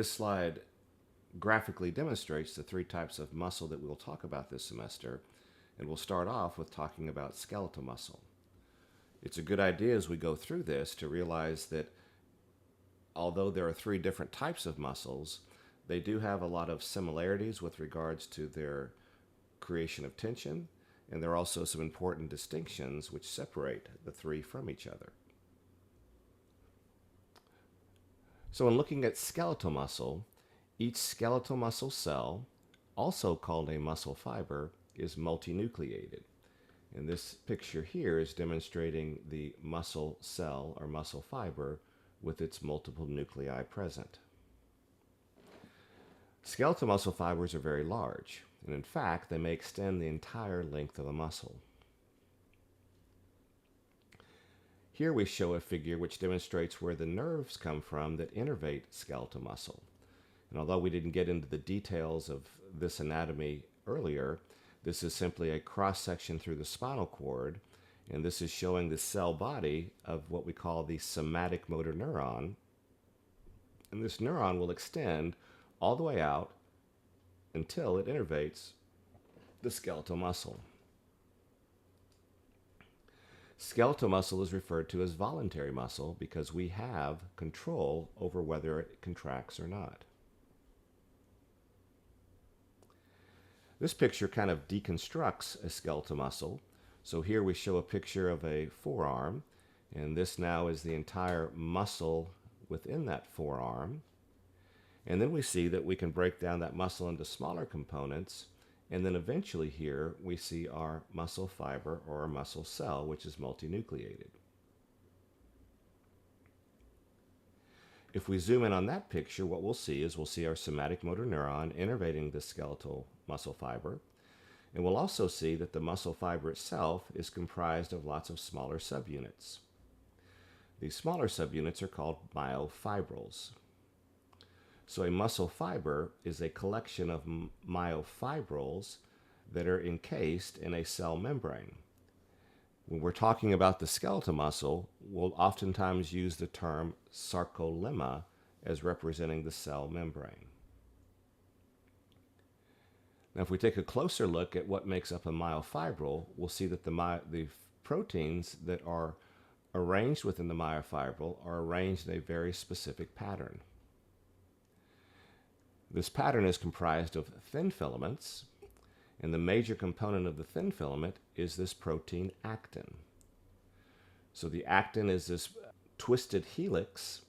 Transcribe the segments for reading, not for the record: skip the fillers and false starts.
This slide graphically demonstrates the three types of muscle that we'll talk about this semester, and we'll start off with talking about skeletal muscle. It's a good idea as we go through this to realize that although there are three different types of muscles, they do have a lot of similarities with regards to their creation of tension, and there are also some important distinctions which separate the three from each other. So in looking at skeletal muscle, each skeletal muscle cell, also called a muscle fiber, is multinucleated. And this picture here is demonstrating the muscle cell or muscle fiber with its multiple nuclei present. Skeletal muscle fibers are very large, and in fact, they may extend the entire length of a muscle. Here we show a figure which demonstrates where the nerves come from that innervate skeletal muscle. And although we didn't get into the details of this anatomy earlier, this is simply a cross-section through the spinal cord, and this is showing the cell body of what we call the somatic motor neuron. And this neuron will extend all the way out until it innervates the skeletal muscle. Skeletal muscle is referred to as voluntary muscle because we have control over whether it contracts or not. This picture kind of deconstructs a skeletal muscle. So here we show a picture of a forearm, and this now is the entire muscle within that forearm. And then we see that we can break down that muscle into smaller components, and then eventually here we see our muscle fiber or our muscle cell, which is multinucleated. If we zoom in on that picture, what we'll see is we'll see our somatic motor neuron innervating the skeletal muscle fiber, and we'll also see that the muscle fiber itself is comprised of lots of smaller subunits. These smaller subunits are called myofibrils. So a muscle fiber is a collection of myofibrils that are encased in a cell membrane. When we're talking about the skeletal muscle, we'll oftentimes use the term sarcolemma as representing the cell membrane. Now, if we take a closer look at what makes up a myofibril, we'll see that the proteins that are arranged within the myofibril are arranged in a very specific pattern. This pattern is comprised of thin filaments, and the major component of the thin filament is this protein actin. So the actin is this twisted helix,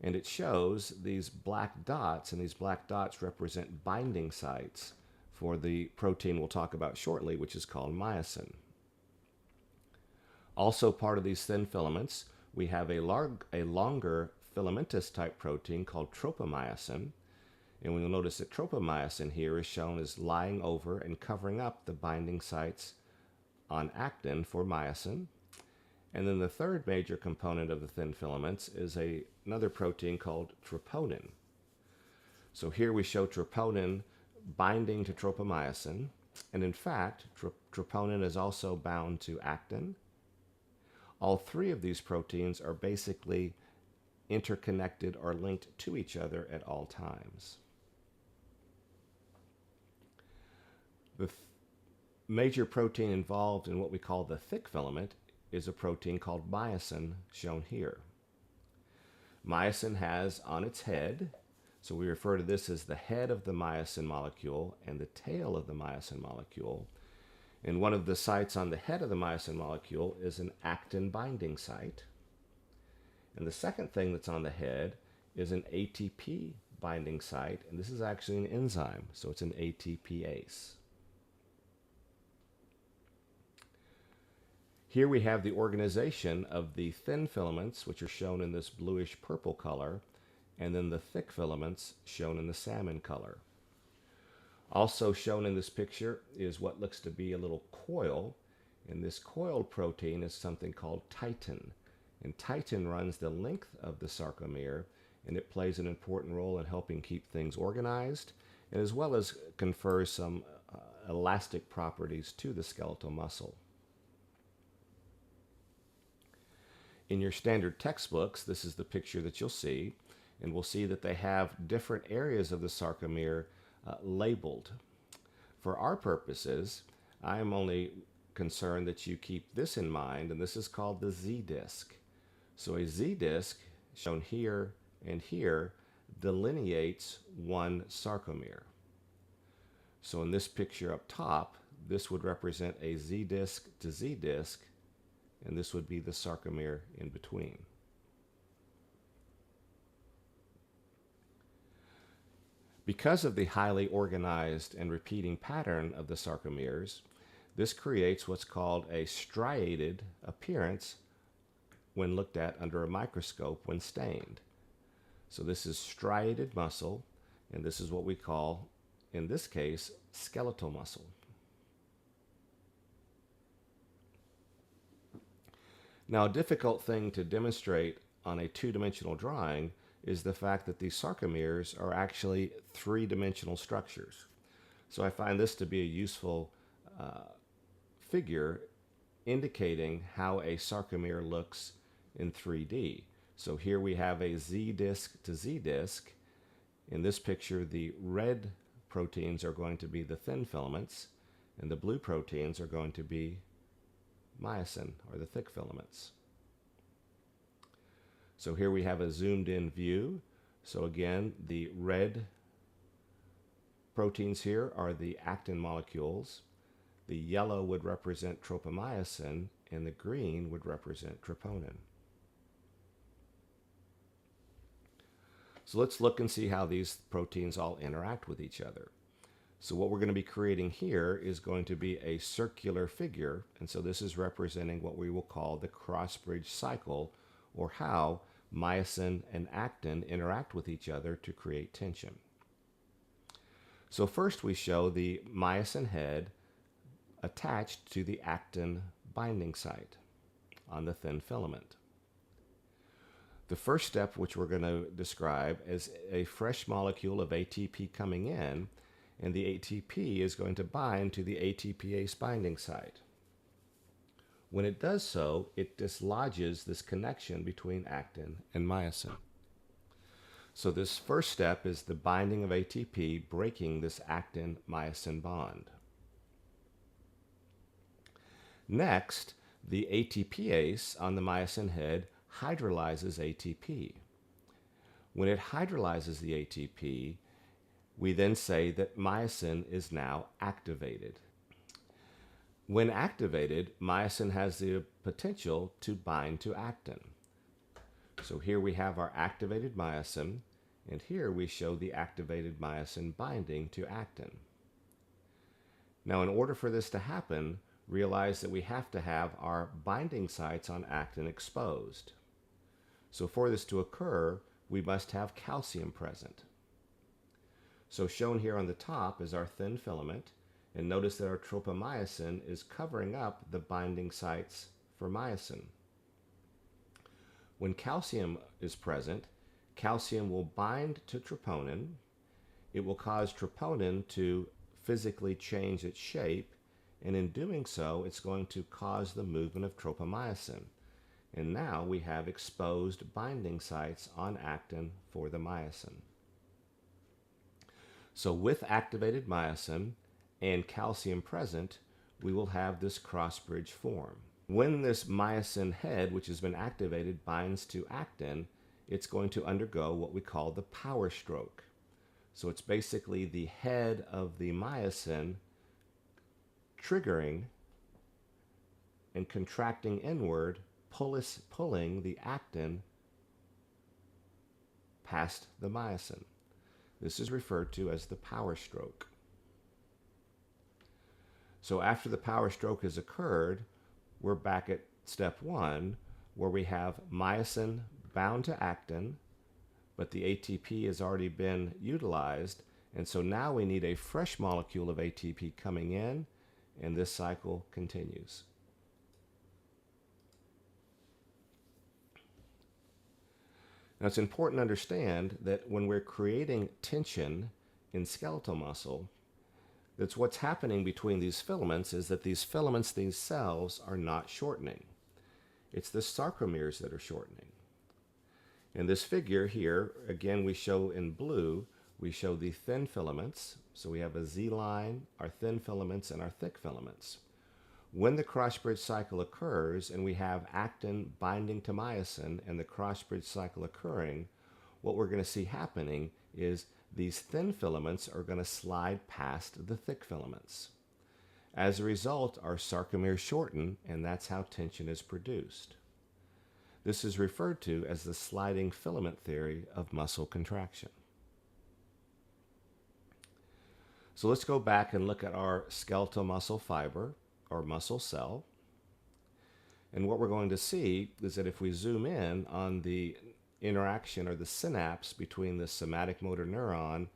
and it shows these black dots, and these black dots represent binding sites for the protein we'll talk about shortly, which is called myosin. Also part of these thin filaments, we have a longer filamentous type protein called tropomyosin, and we'll notice that tropomyosin here is shown as lying over and covering up the binding sites on actin for myosin. And then the third major component of the thin filaments is another protein called troponin. So here we show troponin binding to tropomyosin, and in fact, troponin is also bound to actin. All three of these proteins are basically interconnected or linked to each other at all times. The major protein involved in what we call the thick filament is a protein called myosin, shown here. Myosin has on its head, so we refer to this as the head of the myosin molecule and the tail of the myosin molecule. And one of the sites on the head of the myosin molecule is an actin binding site. And the second thing that's on the head is an ATP binding site, and this is actually an enzyme, so it's an ATPase. Here we have the organization of the thin filaments, which are shown in this bluish purple color, and then the thick filaments shown in the salmon color. Also shown in this picture is what looks to be a little coil, and this coiled protein is something called titin. And titin runs the length of the sarcomere, and it plays an important role in helping keep things organized, and as well as confers some elastic properties to the skeletal muscle. In your standard textbooks, this is the picture that you'll see, and we'll see that they have different areas of the sarcomere labeled. For our purposes, I am only concerned that you keep this in mind, and this is called the Z-disc. So a Z-disc, shown here and here, delineates one sarcomere. So in this picture up top, this would represent a Z-disc to Z-disc, and this would be the sarcomere in between. Because of the highly organized and repeating pattern of the sarcomeres, this creates what's called a striated appearance when looked at under a microscope when stained. So this is striated muscle, and this is what we call, in this case, skeletal muscle. Now, a difficult thing to demonstrate on a two-dimensional drawing is the fact that these sarcomeres are actually three-dimensional structures. So I find this to be a useful figure indicating how a sarcomere looks in 3D. So here we have a Z-disc to Z-disc. In this picture, the red proteins are going to be the thin filaments, and the blue proteins are going to be myosin, or the thick filaments. So here we have a zoomed in view. So again, the red proteins here are the actin molecules. The yellow would represent tropomyosin, and the green would represent troponin. So let's look and see how these proteins all interact with each other. So what we're going to be creating here is going to be a circular figure, and so this is representing what we will call the Crossbridge Cycle, or how myosin and actin interact with each other to create tension. So first we show the myosin head attached to the actin binding site on the thin filament. The first step, which we're going to describe, is a fresh molecule of ATP coming in, and the ATP is going to bind to the ATPase binding site. When it does so, it dislodges this connection between actin and myosin. So this first step is the binding of ATP breaking this actin-myosin bond. Next, the ATPase on the myosin head hydrolyzes ATP. When it hydrolyzes the ATP, we then say that myosin is now activated. When activated, myosin has the potential to bind to actin. So here we have our activated myosin, and here we show the activated myosin binding to actin. Now, in order for this to happen, realize that we have to have our binding sites on actin exposed. So for this to occur, we must have calcium present. So shown here on the top is our thin filament, and notice that our tropomyosin is covering up the binding sites for myosin. When calcium is present, calcium will bind to troponin. It will cause troponin to physically change its shape, and in doing so, it's going to cause the movement of tropomyosin. And now we have exposed binding sites on actin for the myosin. So with activated myosin and calcium present, we will have this cross-bridge form. When this myosin head, which has been activated, binds to actin, it's going to undergo what we call the power stroke. So it's basically the head of the myosin triggering and contracting inward, pulling the actin past the myosin. This is referred to as the power stroke. So after the power stroke has occurred, we're back at step one, where we have myosin bound to actin, but the ATP has already been utilized, and so now we need a fresh molecule of ATP coming in, and this cycle continues. Now, it's important to understand that when we're creating tension in skeletal muscle, that's what's happening between these filaments is that these filaments, these cells, are not shortening. It's the sarcomeres that are shortening. In this figure here, again, we show in blue, we show the thin filaments. So we have a Z line, our thin filaments, and our thick filaments. When the crossbridge cycle occurs and we have actin binding to myosin and the crossbridge cycle occurring, what we're going to see happening is these thin filaments are going to slide past the thick filaments. As a result, our sarcomere shorten, and that's how tension is produced. This is referred to as the sliding filament theory of muscle contraction. So let's go back and look at our skeletal muscle fiber, or muscle cell. And what we're going to see is that if we zoom in on the interaction or the synapse between the somatic motor neuron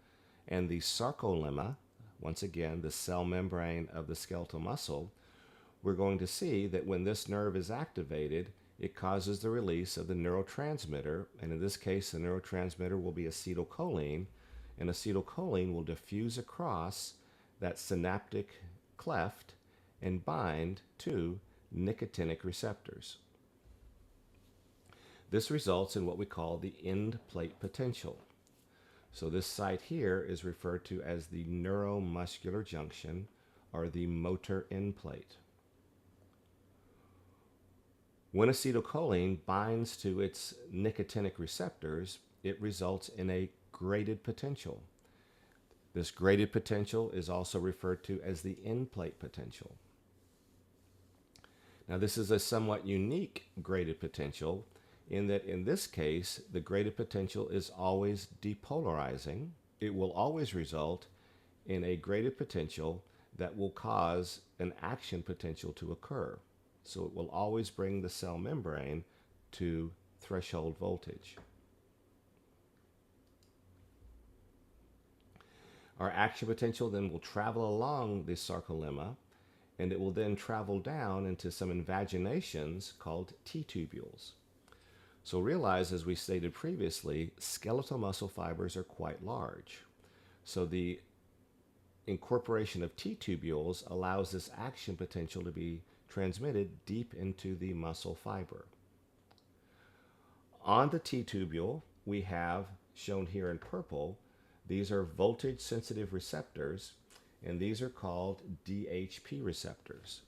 and the sarcolemma, once again, the cell membrane of the skeletal muscle, we're going to see that when this nerve is activated, it causes the release of the neurotransmitter, and in this case, the neurotransmitter will be acetylcholine, and acetylcholine will diffuse across that synaptic cleft and bind to nicotinic receptors. This results in what we call the end plate potential. So this site here is referred to as the neuromuscular junction, or the motor end plate. When acetylcholine binds to its nicotinic receptors, it results in a graded potential. This graded potential is also referred to as the end plate potential. Now, this is a somewhat unique graded potential in that in this case, the graded potential is always depolarizing. It will always result in a graded potential that will cause an action potential to occur. So it will always bring the cell membrane to threshold voltage. Our action potential then will travel along the sarcolemma, and it will then travel down into some invaginations called T-tubules. So realize, as we stated previously, skeletal muscle fibers are quite large. So the incorporation of T-tubules allows this action potential to be transmitted deep into the muscle fiber. On the T-tubule, we have, shown here in purple, these are voltage-sensitive receptors, and these are called DHP receptors.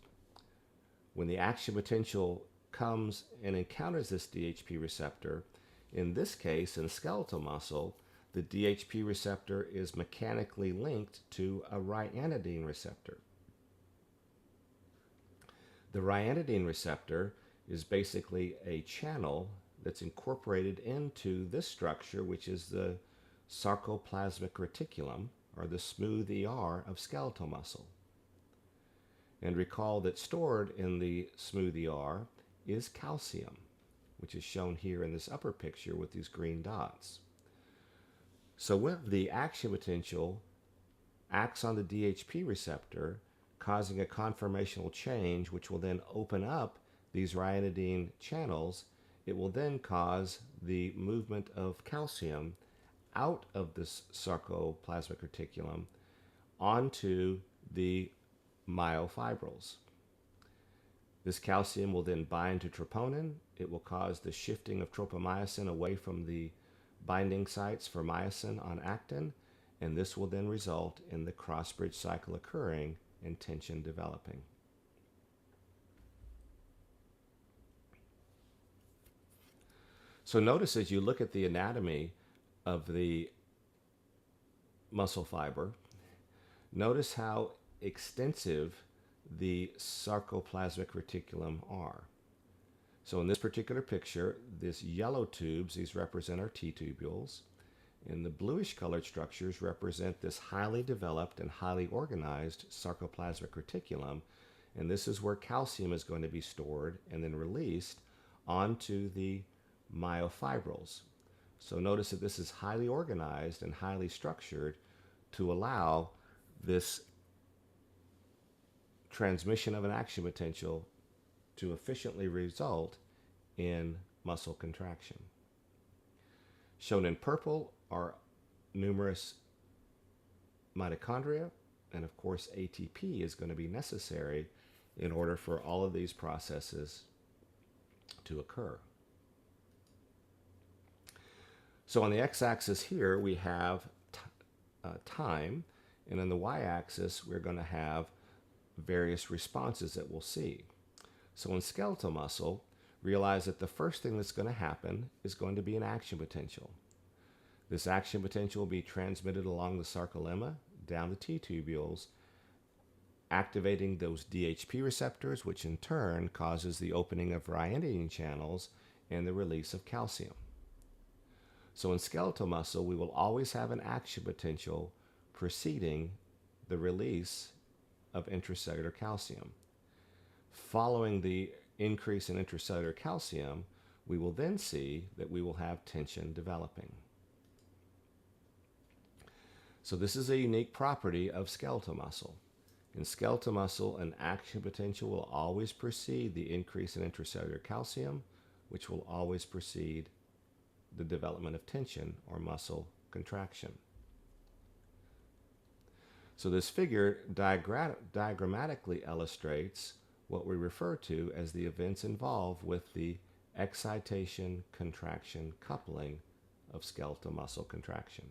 When the action potential comes and encounters this DHP receptor, in this case, in skeletal muscle, the DHP receptor is mechanically linked to a ryanodine receptor. The ryanodine receptor is basically a channel that's incorporated into this structure, which is the Sarcoplasmic Reticulum, or the smooth ER of skeletal muscle. And recall that stored in the smooth ER is calcium, which is shown here in this upper picture with these green dots. So when the action potential acts on the DHP receptor, causing a conformational change, which will then open up these ryanodine channels, it will then cause the movement of calcium out of this sarcoplasmic reticulum onto the myofibrils. This calcium will then bind to troponin. It will cause the shifting of tropomyosin away from the binding sites for myosin on actin, and this will then result in the crossbridge cycle occurring and tension developing. So notice as you look at the anatomy of the muscle fiber, notice how extensive the sarcoplasmic reticulum are. So in this particular picture, this yellow tubes, these represent our T-tubules, and the bluish colored structures represent this highly developed and highly organized sarcoplasmic reticulum, and this is where calcium is going to be stored and then released onto the myofibrils. So notice that this is highly organized and highly structured to allow this transmission of an action potential to efficiently result in muscle contraction. Shown in purple are numerous mitochondria, and of course ATP is going to be necessary in order for all of these processes to occur. So on the x-axis here, we have time, and on the y-axis, we're going to have various responses that we'll see. So in skeletal muscle, realize that the first thing that's going to happen is going to be an action potential. This action potential will be transmitted along the sarcolemma down the T-tubules, activating those DHP receptors, which in turn causes the opening of ryanodine channels and the release of calcium. So in skeletal muscle, we will always have an action potential preceding the release of intracellular calcium. Following the increase in intracellular calcium, we will then see that we will have tension developing. So this is a unique property of skeletal muscle. In skeletal muscle, an action potential will always precede the increase in intracellular calcium, which will always precede the development of tension or muscle contraction. So this figure diagrammatically illustrates what we refer to as the events involved with the excitation-contraction coupling of skeletal muscle contraction.